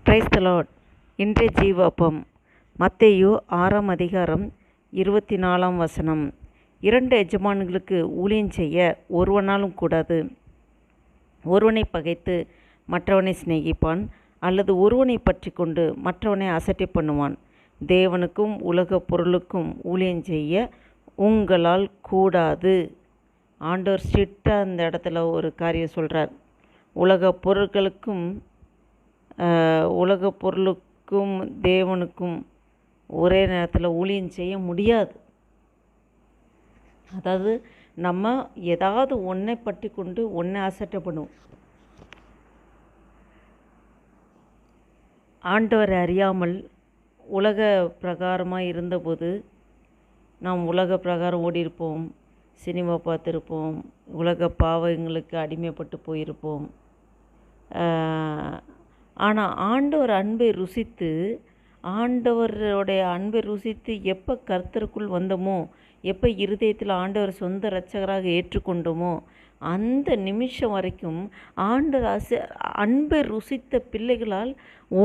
Praise the Lord. இன்றைய ஜீவாப்பம் மத்தேயு 6ஆம் அதிகாரம் 24ஆம் வசனம். 2 எஜமான்களுக்கு ஊழியம் செய்ய ஒருவனாலும் கூடாது. ஒருவனை பகைத்து மற்றவனை சிநேகிப்பான், அல்லது ஒருவனை பற்றி கொண்டு மற்றவனை அசட்டை பண்ணுவான். தேவனுக்கும் உலக பொருளுக்கும் ஊழியம் செய்ய உங்களால் கூடாது. ஆண்டவர் ஸ்ட்ரிக்டாக அந்த இடத்துல ஒரு காரியம் சொல்கிறார். உலக பொருளுக்கும் தேவனுக்கும் ஒரே நேரத்தில் ஊழியம் செய்ய முடியாது. அதாவது நம்ம ஏதாவது ஒன்றை பற்றி கொண்டு ஒன்றை அசட்டை பண்ணுவோம். ஆண்டவரை அறியாமல் உலக பிரகாரமாக இருந்தபோது நாம் உலக பிரகாரம் ஓடியிருப்போம், சினிமா பார்த்துருப்போம், உலக பாவங்களுக்கு அடிமைப்பட்டு போயிருப்போம். ஆனால் ஆண்டவருடைய அன்பை ருசித்து எப்போ கர்த்தருக்குள் வந்தோமோ, எப்போ இருதயத்தில் ஆண்டவர் சொந்த இரட்சகராக ஏற்றுக்கொண்டோமோ, அந்த நிமிஷம் வரைக்கும் அன்பை ருசித்த பிள்ளைகளால்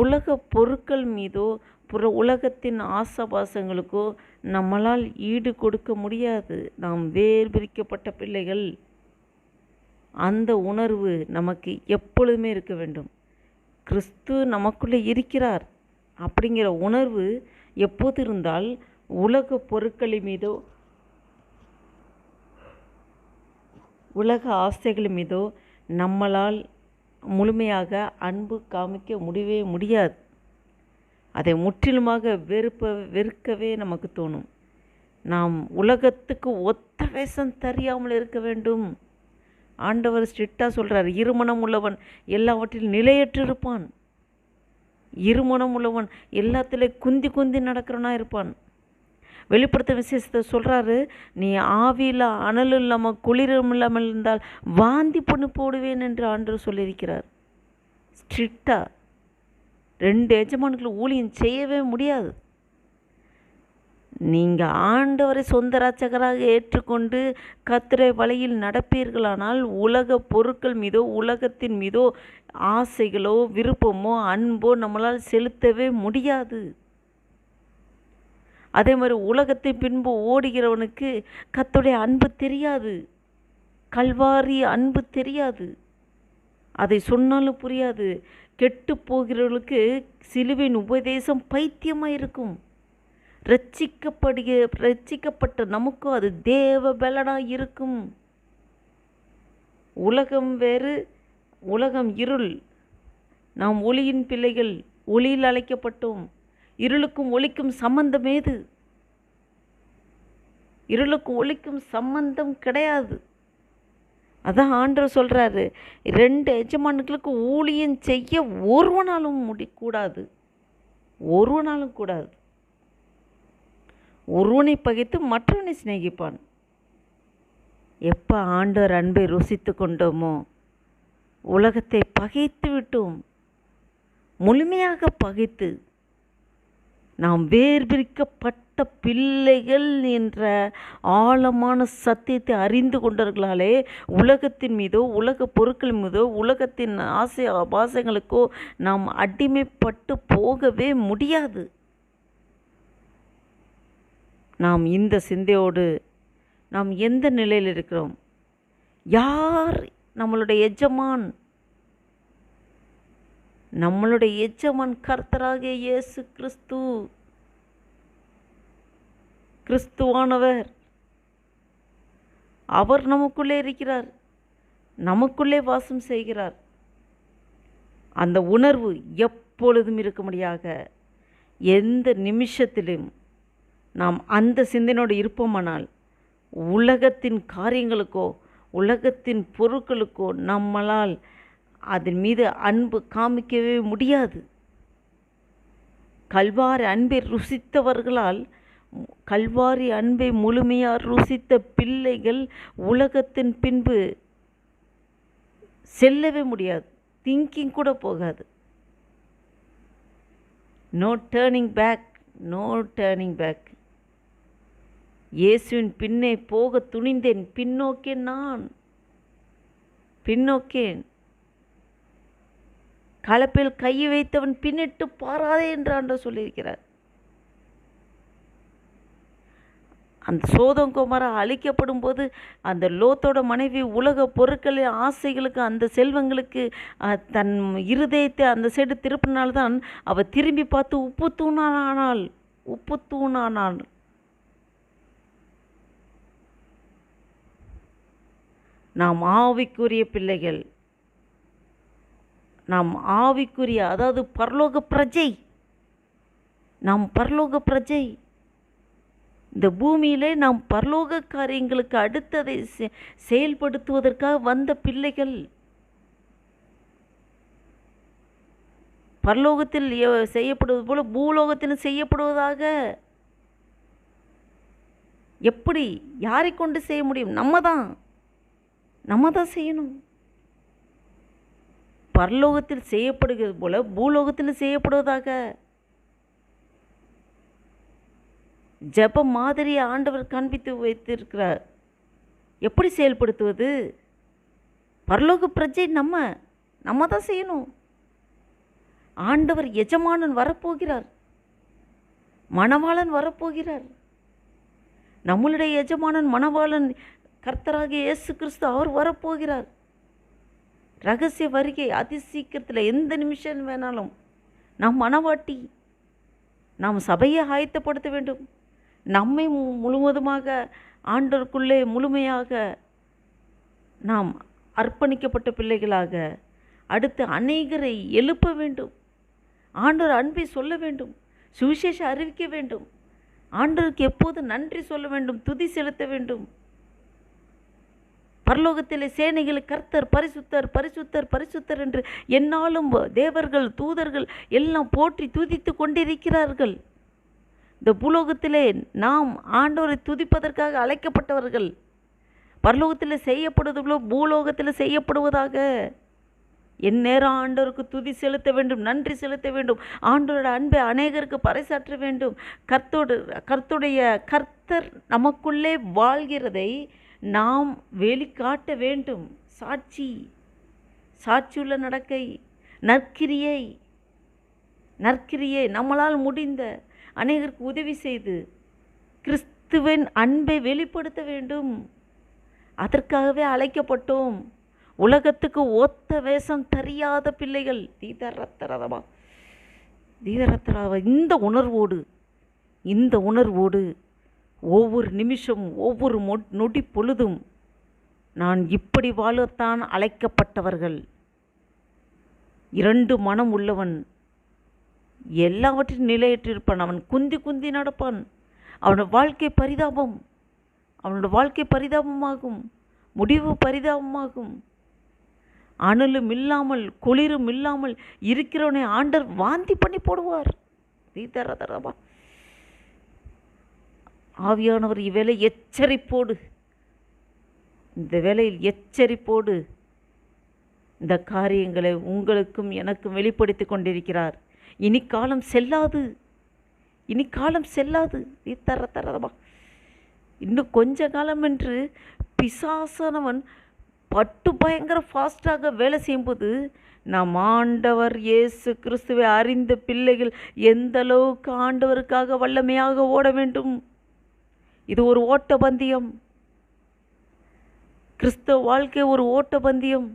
உலக பொருட்கள் மீதோ உலகத்தின் ஆசாபாசங்களுக்கோ நம்மளால் ஈடு கொடுக்க முடியாது. நாம் வேறு பிரிக்கப்பட்ட பிள்ளைகள். அந்த உணர்வு நமக்கு எப்பொழுதுமே இருக்க வேண்டும். கிறிஸ்து நமக்குள்ளே இருக்கிறார் அப்படிங்கிற உணர்வு எப்போது இருந்தால் உலக பொருட்கள் மீதோ உலக ஆசைகள் மீதோ நம்மளால் முழுமையாக அன்பு காமிக்க முடியவே முடியாது. அதை முற்றிலுமாக வெறுக்கவே நமக்கு தோணும். நாம் உலகத்துக்கு ஒத்த வேஷம் தெரியாமல் இருக்க வேண்டும். ஆண்டவர் ஸ்ட்ரிக்டாக சொல்கிறார், இருமனம் உள்ளவன் எல்லாவற்றிலும் நிலையற்றிருப்பான். இருமனம் உள்ளவன் எல்லாத்திலும் குந்தி நடக்கிறவனா இருப்பான். வெளிப்படுத்த விசேஷத்தை சொல்கிறாரு, நீ ஆவியில் அனல் இல்லாமல் குளிரும் இல்லாமல் இருந்தால் வாந்தி பண்ணி போடுவேன் என்று ஆண்டவர் சொல்லியிருக்கிறார். ஸ்ட்ரிக்டாக 2 எஜமான்களுக்கு ஊழியம் செய்யவே முடியாது. நீங்கள் ஆண்டவரை சொந்த இரட்சகராக ஏற்றுக்கொண்டு கர்த்தருடைய வழியில் நடப்பீர்களானால் உலக பொருட்கள் மீதோ உலகத்தின் மீதோ ஆசைகளோ விருப்பமோ அன்போ நம்மளால் செலுத்தவே முடியாது. அதே மாதிரி உலகத்தின் பின்பு ஓடுகிறவனுக்கு கர்த்தருடைய அன்பு தெரியாது, கல்வாரி அன்பு தெரியாது. அதை சொன்னாலும் புரியாது. கெட்டு போகிறவர்களுக்கு சிலுவையின் உபதேசம் பைத்தியமாக இருக்கும். ரட்சிக்கப்பட்ட நமக்கும் அது தேவ பலனாக இருக்கும். உலகம் வேறு, உலகம் இருள். நாம் ஒளியின் பிள்ளைகள், ஒளியில் அழைக்கப்பட்டோம். இருளுக்கும் ஒளிக்கும் சம்பந்தம் ஏது? இருளுக்கும் ஒளிக்கும் சம்பந்தம் கிடையாது. அதான் ஆண்டவர் சொல்கிறாரு, 2 எஜமான்களுக்கு ஊழியம் செய்ய ஒருவனாலும் கூடாது. ஒருவனை பகைத்து மற்றவனை சிநேகிப்பான். எப்போ ஆண்டவர் அன்பை ருசித்து கொண்டோமோ உலகத்தை பகைத்து விட்டோம். முழுமையாக பகைத்து நாம் வேர்பிரிக்கப்பட்ட பிள்ளைகள் என்ற ஆழமான சத்தியத்தை அறிந்து கொண்டவர்களாலே உலகத்தின் மீதோ உலக பொருட்கள் மீதோ உலகத்தின் ஆபாசங்களுக்கோ நாம் அடிமைப்பட்டு போகவே முடியாது. நாம் இந்த சிந்தையோடு நாம் எந்த நிலையில் இருக்கிறோம்? யார் நம்மளுடைய எஜமான்? நம்மளுடைய எஜமான் கர்த்தராகிய இயேசு கிறிஸ்துவானவர். அவர் நமக்குள்ளே இருக்கிறார், நமக்குள்ளே வாசம் செய்கிறார். அந்த உணர்வு எப்பொழுதும் இருக்கும்படியாக எந்த நிமிஷத்திலும் நாம் அந்த சிந்தனையோடு இருப்போமானால் உலகத்தின் காரியங்களுக்கோ உலகத்தின் பொருட்களுக்கோ நம்மளால் அதன் மீது அன்பு காமிக்கவே முடியாது. கல்வாரி அன்பை ருசித்தவர்களால், கல்வாரி அன்பை முழுமையாக ருசித்த பிள்ளைகள் உலகத்தின் பின்பு செல்லவே முடியாது. திங்கிங் கூட போகாது. No turning back. இயேசுவின் பின்னே போக துணிந்தேன், பின்னோக்கேன். கலப்பையில் கை வைத்தவன் பின்னிட்டு பாராதே என்று ஆண்டவர் சொல்லியிருக்கிறார். அந்த சோதோம் கொமோரா அழிக்கப்படும் போது அந்த லோத்தோட மனைவி உலக பொருட்களின் ஆசைகளுக்கு, அந்த செல்வங்களுக்கு தன் இருதயத்தை அந்த சைடு திருப்பினால்தான் அவள் திரும்பி பார்த்து உப்பு தூணானாள். நாம் ஆவிக்குரிய பிள்ளைகள், நாம் ஆவிக்குரிய, அதாவது பரலோக பிரஜை. நாம் பரலோக பிரஜை. இந்த பூமியிலே நாம் பரலோக காரியங்களுக்கு அடுத்ததை செயல்படுத்துவதற்காக வந்த பிள்ளைகள். பரலோகத்தில் செய்யப்படுவது போல பூலோகத்திலும் செய்யப்படுவதாக. எப்படி, யாரை கொண்டு செய்ய முடியும்? நம்ம தான் செய்யணும். பரலோகத்தில் செய்யப்படுகிறது போல பூலோகத்தில் செய்யப்படுவதாக. ஜெப மாதிரியை ஆண்டவர் காண்பித்து வைத்திருக்கிறார். எப்படி செயல்படுத்துவது? பரலோக பிரஜை நம்ம தான் செய்யணும். ஆண்டவர் எஜமானன் வரப்போகிறார், மணவாளன் வரப்போகிறார். நம்மளுடைய எஜமானன் மணவாளன் கர்த்தராகிய இயேசு கிறிஸ்து, அவர் வரப்போகிறார். ரகசிய வருகை அதி சீக்கிரத்தில், எந்த நிமிஷம் வேணாலும். நாம் மணவாட்டி, நாம் சபையை ஆயத்தப்படுத்த வேண்டும். நம்மை முழுவதுமாக ஆண்டவருக்குள்ளே முழுமையாக நாம் அர்ப்பணிக்கப்பட்ட பிள்ளைகளாக அடுத்து அநேகரை எழுப்ப வேண்டும். ஆண்டவர் அன்பை சொல்ல வேண்டும், சுவிசேஷம் அறிவிக்க வேண்டும். ஆண்டவருக்கு எப்போது நன்றி சொல்ல வேண்டும், துதி செலுத்த வேண்டும். பரலோகத்திலே சேனைகள் கர்த்தர் பரிசுத்தர் பரிசுத்தர் பரிசுத்தர் என்று என்னாலும் தேவர்கள் தூதர்கள் எல்லாம் போற்றி துதித்து கொண்டிருக்கிறார்கள். இந்த பூலோகத்திலே நாம் ஆண்டவரை துதிப்பதற்காக அழைக்கப்பட்டவர்கள். பரலோகத்தில் செய்யப்படுவதோ பூலோகத்தில் செய்யப்படுவதாக. எந்நேரம் ஆண்டவருக்கு துதி செலுத்த வேண்டும், நன்றி செலுத்த வேண்டும். ஆண்டவரோட அன்பை அநேகருக்கு பறைசாற்ற வேண்டும். கர்த்தர் நமக்குள்ளே வாழ்கிறதை நாம் வெளிக்காட்ட வேண்டும். சாட்சியுள்ள நடக்கை, நற்கிரியை நம்மளால் முடிந்த அநேகருக்கு உதவி செய்து கிறிஸ்துவின் அன்பை வெளிப்படுத்த வேண்டும். அதற்காகவே அழைக்கப்பட்டோம். உலகத்துக்கு ஒத்த வேஷம் தெரியாத பிள்ளைகள். தீதரத்தரவா இந்த உணர்வோடு ஒவ்வொரு நிமிஷம், ஒவ்வொரு நொடி பொழுதும் நான் இப்படி வாழத்தான் அழைக்கப்பட்டவர்கள். 2 மனம் உள்ளவன் எல்லாவற்றையும் நிலையற்றிருப்பான். அவன் குந்தி நடப்பான். அவனோட வாழ்க்கை பரிதாபமாகும், முடிவு பரிதாபமாகும். அனலும் இல்லாமல் குளிரும் இல்லாமல் இருக்கிறவனை ஆண்டவர் வாந்தி பண்ணி போடுவார். தீதரதரவா ஆவியானவர் இவ்வேளை எச்சரிப்போடு, இந்த வேளையில் எச்சரிப்போடு இந்த காரியங்களை உங்களுக்கும் எனக்கும் வெளிப்படுத்தி கொண்டிருக்கிறார். இனி காலம் செல்லாது. தரதரமா இன்னும் கொஞ்ச காலம் என்று பிசாசானவன் பட்டு பயங்கர ஃபாஸ்டாக வேலை செய்யும்போது நாம் ஆண்டவர் இயேசு கிறிஸ்துவை அறிந்த பிள்ளைகள் எந்த அளவுக்கு ஆண்டவருக்காக வல்லமையாக ஓட வேண்டும். இது ஒரு ஓட்டப்பந்தயம். கிறிஸ்தவ வாழ்க்கை ஒரு ஓட்டப்பந்தயம்.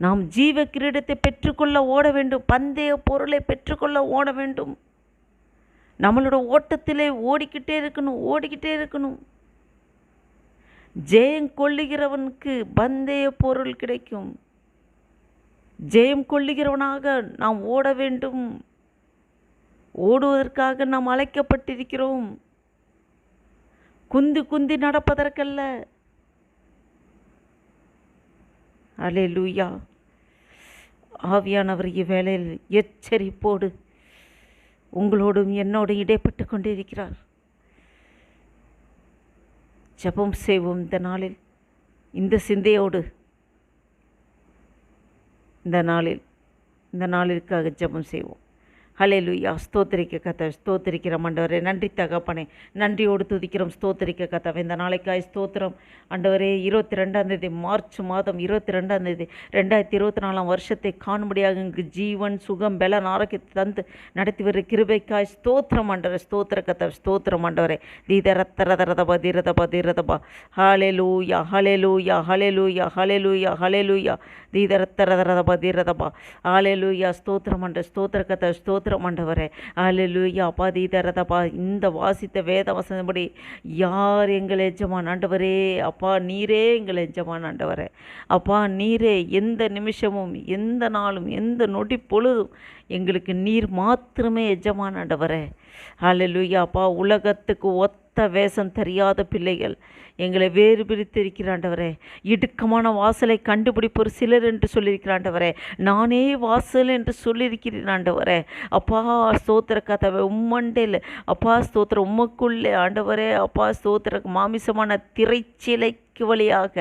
நாம் ஜீவ கிரீடத்தை பெற்றுக்கொள்ள ஓட வேண்டும். பந்தய பொருளை பெற்றுக்கொள்ள ஓட வேண்டும். நம்மளோட ஓட்டத்திலே ஓடிக்கிட்டே இருக்கணும். ஜெயம் கொள்ளுகிறவனுக்கு பந்தய பொருள் கிடைக்கும். ஜெயம் கொள்ளுகிறவனாக நாம் ஓட வேண்டும். ஓடுவதற்காக நாம் அழைக்கப்பட்டிருக்கிறோம். குந்தி நடப்பதற்கல்ல. அல்லேலூயா. ஆவியானவர் இவ்வேளையில் எச்சரிப்போடு உங்களோடும் என்னோடு இடைப்பட்டு கொண்டிருக்கிறார். ஜெபம் செய்வோம் இந்த நாளில், இந்த சிந்தையோடு. இந்த நாளிற்காக ஜெபம் செய்வோம். ஹல்லேலூயா. ஸ்தோத்திரிக்க கர்த்தாவே, ஸ்தோத்திரிக்கிறோம் ஆண்டவரே. நன்றி தகப்பனே, நன்றியோடு துதிக்கிறோம். ஸ்தோத்திரிக்க கர்த்தாவே, இந்த நாளைக்காய் ஸ்தோத்திரம் ஆண்டவரே. 22 மார்ச் மாதம் 22 2024 வருஷத்தை காணும்படியாக இங்கு ஜீவன் சுகம் பலன் ஆரோக்கியத்தை தந்து நடத்தி வர கிருபைக்காய் ஸ்தோத்திரம் ஆண்டவரே. ஸ்தோத்திர கர்த்தாவே, ஸ்தோத்திரம் ஆண்டவரே. தீதரத்தரதரதபா தீரதபா தீரதபா. ஹல்லேலூயா ஹல்லேலூயா ஹல்லேலூயா ஹல்லேலூயா ஹல்லேலூயா. தீதரத்தரதரதபா தீரதபா. ஹல்லேலூயா. ஸ்தோத்திரம் ஆண்டவரே. ஸ்தோத்திர கர்த்தாவே, ஸ்தோத்திரம் ஆண்டவரே. ஹல்லேலூயா. அப்பா தீதரதபா. இந்த வாசித்த வேத வசனப்படி யார் எங்கள் எஜமான் ஆண்டவரே? அப்பா நீரே எங்கள் எஜமான் ஆண்டவரே. அப்பா நீரே எந்த நிமிஷமும் எந்த நாளும் எந்த நொடி பொழுதும் எங்களுக்கு நீர் மாத்திரமே எஜமான் ஆண்டவரே. ஹல்லேலூயா. அப்பா உலகத்துக்கு ஒத்த வேஷம் தெரியாத பிள்ளைகள் எங்களை வேறு பிரித்திருக்கிறாண்டவரே. இடுக்கமான வாசலை கண்டுபிடிப்போர் சிலர் என்று சொல்லியிருக்கிறாண்டவரே. நானே வாசல் என்று சொல்லியிருக்கிறேன் ஆண்டவரே. அப்பா ஸ்தோத்திர கர்த்தாவே, உம்மண்டையில் அப்பா ஸ்தோத்திரம் உமக்குள்ளே ஆண்டவரே. அப்பா ஸ்தோத்திர மாமிசமான திரைச்சிலைக்கு வழியாக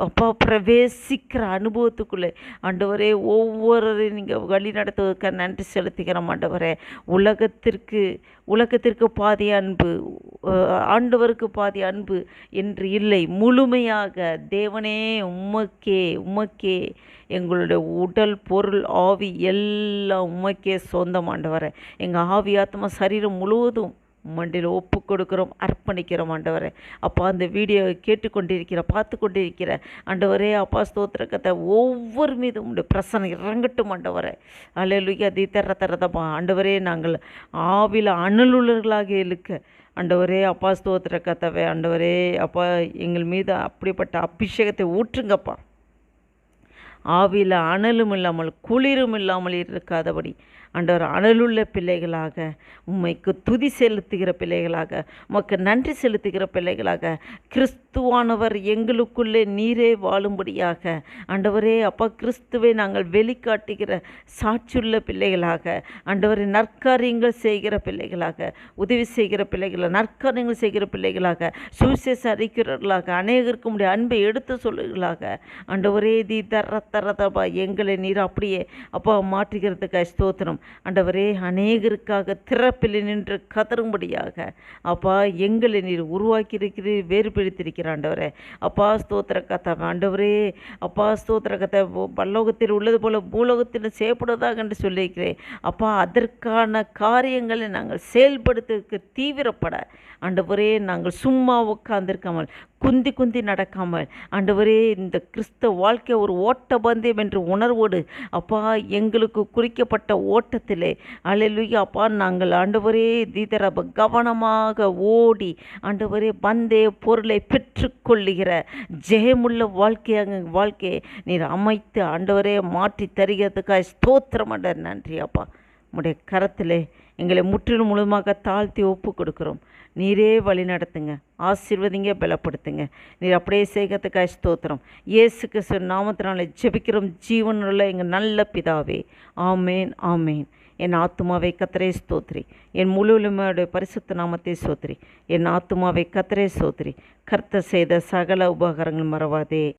அப்பா பிரவேசிக்கிற அனுபவத்துக்குள்ளே ஆண்டவரே ஒவ்வொருவரையும் நீங்கள் வழி நடத்துவதற்கு நன்றி செலுத்துகிறோம் ஆண்டவரே. உலகத்திற்கு பாதி அன்பு, ஆண்டவருக்கு பாதி அன்பு என்று இல்லை. முழுமையாக தேவனே உமக்கே எங்களுடைய உடல் பொருள் ஆவி எல்லாம் உமக்கே சொந்தம் ஆண்டவரே. எங்கள் ஆவி ஆத்மா சரீரம் முழுவதும் மண்டியில் ஒப்பு கொடுக்குறோம், அர்ப்பணிக்கிறோம் ஆண்டவரே. அப்பா அந்த வீடியோவை கேட்டுக்கொண்டிருக்கிற பார்த்து கொண்டிருக்கிற ஆண்டவரே அப்பா ஸ்தோத்திரக்கத்தை ஒவ்வொரு மீதும் உங்களுடைய பிரசனை இறங்கட்டும் ஆண்டவரே. ஹல்லேலூயா. தரதப்பா ஆண்டவரே, நாங்கள் ஆவில அனலுள்ளர்களாக இழுக்க ஆண்டவரே அப்பா ஸ்தோத்திர கர்த்தாவே. ஆண்டவரே அப்பா எங்கள் மீது அப்படிப்பட்ட அபிஷேகத்தை ஊற்றுங்கப்பா. ஆவியில் அனலும் இல்லாமல் குளிரும் இல்லாமல் இருக்காதபடி ஆண்டவர் அனலுள்ள பிள்ளைகளாக, உம்மைக்கு துதி செலுத்துகிற பிள்ளைகளாக, உமக்கு நன்றி செலுத்துகிற பிள்ளைகளாக, கிறிஸ்துவானவர் எங்களுக்குள்ளே நீரே வாழும்படியாக ஆண்டவரே அப்பா கிறிஸ்துவை நாங்கள் வெளிக்காட்டுகிற சாட்சியுள்ள பிள்ளைகளாக, ஆண்டவரை நற்காரியங்கள் செய்கிற பிள்ளைகளாக, உதவி செய்கிற பிள்ளைகளாக, நற்காரியங்கள் செய்கிற பிள்ளைகளாக, சுவிசேஷ அறிக்கிறவர்களாக, அநேகருக்கு உடைய அன்பை எடுத்து சொல்லுகளாக ஆண்டவரே தரதபா எங்களை நீர் அப்படியே அப்பா மாற்றுகிறதுக்காக ஸ்தோத்திரம் ஆண்டவரே. அநேகருக்காக திறப்பில் நின்று கதரும்படியாக அப்பா எங்களை நீர் உருவாக்கி இருக்கிறீர், வேறுபடுத்தியிருக்கிற ஆண்டவரே. அப்பா ஸ்தோத்திர கர்த்தாவே. ஆண்டவரே அப்பா ஸ்தோத்திர கர்த்தாவே, பரலோகத்தில் உள்ளது போல பூலோகத்தில் செய்யப்படுவதாக என்று சொல்லியிருக்கிறேன். அப்பா அதற்கான காரியங்களை நாங்கள் செயல்படுத்துவதற்கு தீவிரப்பட ஆண்டவரே நாங்கள் சும்மா உட்கார்ந்திருக்காமல் குந்தி நடக்காமல் ஆண்டவரே இந்த கிறிஸ்தவ வாழ்க்கை ஒரு ஓட்ட பந்தயம் என்ற உணர்வோடு அப்பா எங்களுக்கு குறிக்கப்பட்ட ஓட்டத்திலே அல்லேலூயா அப்பா நாங்கள் ஆண்டவரே தீதரப கவனமாக ஓடி ஆண்டவரே பந்தய பொருளை பெற்றுக்கொள்ளுகிற ஜெயமுள்ள வாழ்க்கையை நீர் அமைத்து ஆண்டவரே மாற்றி தருகிறதுக்காக ஸ்தோத்திரம் ஆண்டவர். நன்றி அப்பா. உம்முடைய கரத்திலே எங்களை முற்றிலும் முழுமையாக தாழ்த்தி ஒப்பு கொடுக்குறோம். நீரே வழி நடத்துங்க, ஆசீர்வதிங்க, பலப்படுத்துங்க. நீர் அப்படியே செய்கிறதுக்காக ஸ்தோத்திரம். இயேசு கிறிஸ்து நாமத்தினால ஜெபிக்கிறோம் ஜீவனுள்ள எங்கள் நல்ல பிதாவே. ஆமேன் ஆமேன். என் ஆத்துமாவை கர்த்தரே ஸ்தோத்திரி, என் முழுமையோட பரிசுத்த நாமத்தை ஸ்தோத்திரி. என் ஆத்துமாவை கர்த்தரே ஸ்தோத்திரி. கர்த்தர் செய்த சகல உபகாரங்கள் மறவாதே.